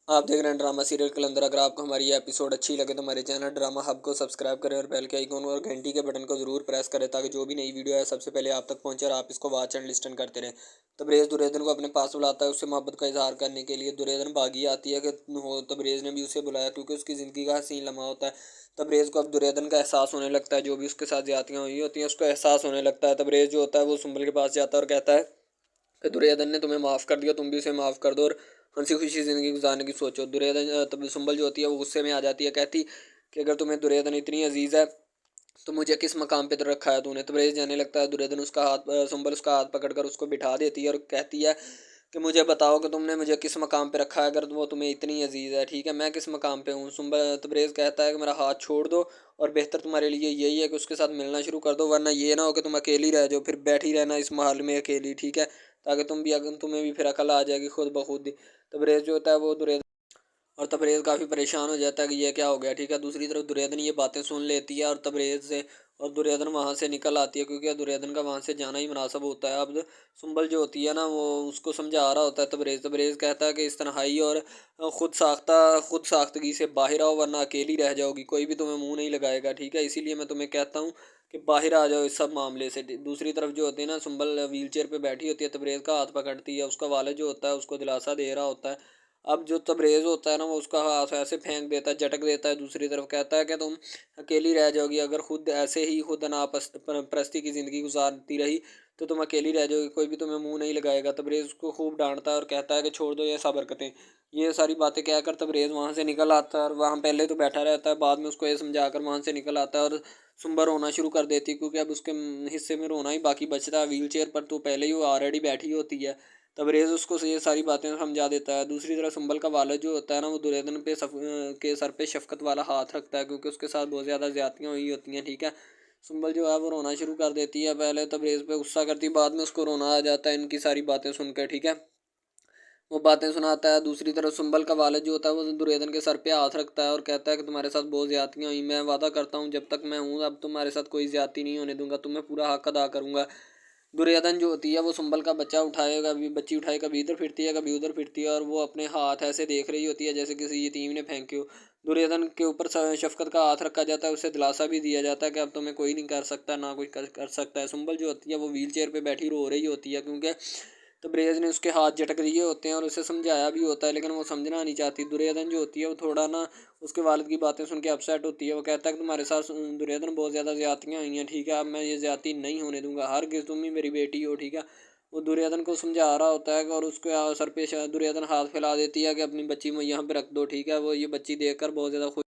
आप देख रहे हैं ड्रामा सीरियल कलंदर। अगर आपको हमारी ये एपिसोड अच्छी लगे तो हमारे चैनल ड्रामा हब को सब्सक्राइब करें और बेल के आइकन और घंटी के बटन को जरूर प्रेस करें ताकि जो भी नई वीडियो है सबसे पहले आप तक पहुंचे और आप इसको वॉच एंड लिस्टन करते रहें। तबरेज दुर्योधन को अपने पास बुलाता है उससे मोहब्बत का इजहार करने के लिए। दुर्योधन भागी आती है कि हो तबरेज ने भी उसे बुलाया क्योंकि उसकी ज़िंदगी का हसीन लम्हा होता है। तबरेज को अब दुर्योधन का एहसास होने लगता है, जो भी उसके साथ ज्यादतियाँ हुई होती हैं उसको एहसास होने लगता है। तबरेज जो होता है वो सुंबल के पास जाता है और कहता है कि दुर्योधन ने तुम्हें माफ़ कर दिया, तुम भी उसे माफ़ कर दो और हंसी खुशी ज़िंदगी गुजारने की सोचो। दुर्योधन तब सुंबल जो होती है वो गुस्से में आ जाती है, कहती कि अगर तुम्हें दुर्योधन इतनी अजीज़ है तो मुझे किस मकाम पे तो रखा है तूने। तबरेज जाने लगता है। दुर्योधन उसका हाथ सुंबल उसका हाथ पकड़कर उसको बिठा देती है और कहती है कि मुझे बताओ कि तुमने मुझे किस मकाम पे रखा है, अगर वो तुम्हें इतनी अजीज़ है। ठीक है, मैं किस मकाम पे हूँ। सुंबल तबरेज़ कहता है कि मेरा हाथ छोड़ दो और बेहतर तुम्हारे लिए यही है कि उसके साथ मिलना शुरू कर दो, वरना ये ना हो कि तुम अकेली रह जाओ, फिर बैठी रहना इस महल में अकेली। ठीक है, ताकि तुम भी अगर तुम्हें भी फिर अकल आ जाएगी खुद ब खुद ही। तबरेज़ जो होता है वो दुर्योधन और तबरेज़ काफ़ी परेशान हो जाता है कि ये क्या हो गया। ठीक है, दूसरी तरफ दुर्योधन ये बातें सुन लेती है और तबरेज़ से और दुर्योधन वहाँ से निकल आती है क्योंकि दुर्योधन का वहाँ से जाना ही मुनासिब होता है। अब सुंबल जो होती है ना वो उसको समझा रहा होता है तबरेज़ कहता है कि इस तन्हाई और खुद साख्तगी से बाहर आओ वरना अकेली रह जाओगी, कोई भी तुम्हें मुँह नहीं लगाएगा। ठीक है, इसीलिए मैं तुम्हें कहता हूँ कि बाहर आ जाओ इस सब मामले से। दूसरी तरफ जो होती है ना सुंबल व्हील चेयर पर बैठी होती है, तबरेज़ का हाथ पकड़ती है, उसका वालिद जो होता है उसको दिलासा दे रहा होता है। अब जो तबरेज़ होता है ना वो उसका हाथ ऐसे फेंक देता है, झटक देता है दूसरी तरफ, कहता है कि तुम अकेली रह जाओगी, अगर खुद ऐसे ही खुद परस्ती की ज़िंदगी गुजारती रही तो तुम अकेली रह जाओगी, कोई भी तुम्हें मुंह नहीं लगाएगा। तबरेज़ उसको खूब डांटता है और कहता है कि छोड़ दो ये सब हरकतें। ये सारी बातें कहकर तबरेज़ वहाँ से निकल आता है और वहाँ पहले तो बैठा रहता है, बाद में उसको ये समझाकर वहाँ से निकल आता है और सुंबा रोना शुरू कर देती है क्योंकि अब उसके हिस्से में रोना ही बाकी बचता है। व्हील चेयर पर तो पहले ही वो ऑलरेडी बैठी होती है। तबरेज़ उसको ये सारी बातें समझा देता है। दूसरी तरफ सुंबल का वालिद जो होता है ना वो दुर्योधन के सर पे शफ़क़त वाला हाथ रखता है क्योंकि उसके साथ बहुत ज़्यादा ज़्यादतियाँ हुई होती हैं। ठीक है, सुंबल जो है वो रोना शुरू कर देती है, पहले तबरेज़ पे गुस्सा करती है, बाद में उसको रोना आ जाता है इनकी सारी बातें सुनकर। ठीक है, वो बातें सुनाता है। दूसरी तरफ सुंबल का वालिद जो होता है वो दुर्योधन के सर पे हाथ रखता है और कहता है कि तुम्हारे साथ बहुत ज़्यादतियाँ हुई, मैं वादा करता हूँ जब तक मैं हूँ अब तुम्हारे साथ कोई ज़्यादती नहीं होने दूंगा, तुम्हें पूरा हक अदा करूँगा। दुर्योधन जो होती है वो सुंबल का बच्चा उठाए कभी बच्ची उठाए कभी इधर फिरती है कभी उधर फिरती है और वो अपने हाथ ऐसे देख रही होती है जैसे किसी यतीम ने फेंके हो। दुर्योधन के ऊपर शफकत का हाथ रखा जाता है, उसे दिलासा भी दिया जाता है कि अब तुम्हें कोई नहीं कर सकता, ना कोई कर सकता है। सुंबल जो होती है वो व्हील चेयर पर बैठी रो रही होती है क्योंकि तबरेज़ ने उसके हाथ झटक दिए होते हैं और उसे समझाया भी होता है लेकिन वो समझना नहीं चाहती। दुर्योधन जो होती है वो थोड़ा ना उसके वालिद की बातें सुन के अपसेट होती है। वो कहता है कि तुम्हारे साथ दुर्योधन बहुत ज़्यादा ज़्यादतियाँ हुई हैं। ठीक है, अब मैं ये ज़्यादती नहीं होने दूंगा, हरगिज़ तुम ही मेरी बेटी हो। ठीक है, वो दुर्योधन को समझा रहा होता है और उसके सर पे दुर्योधन हाथ फैला देती है कि अपनी बच्ची को यहाँ पे रख दो। ठीक है, वो ये बच्ची देखकर बहुत ज़्यादा खुश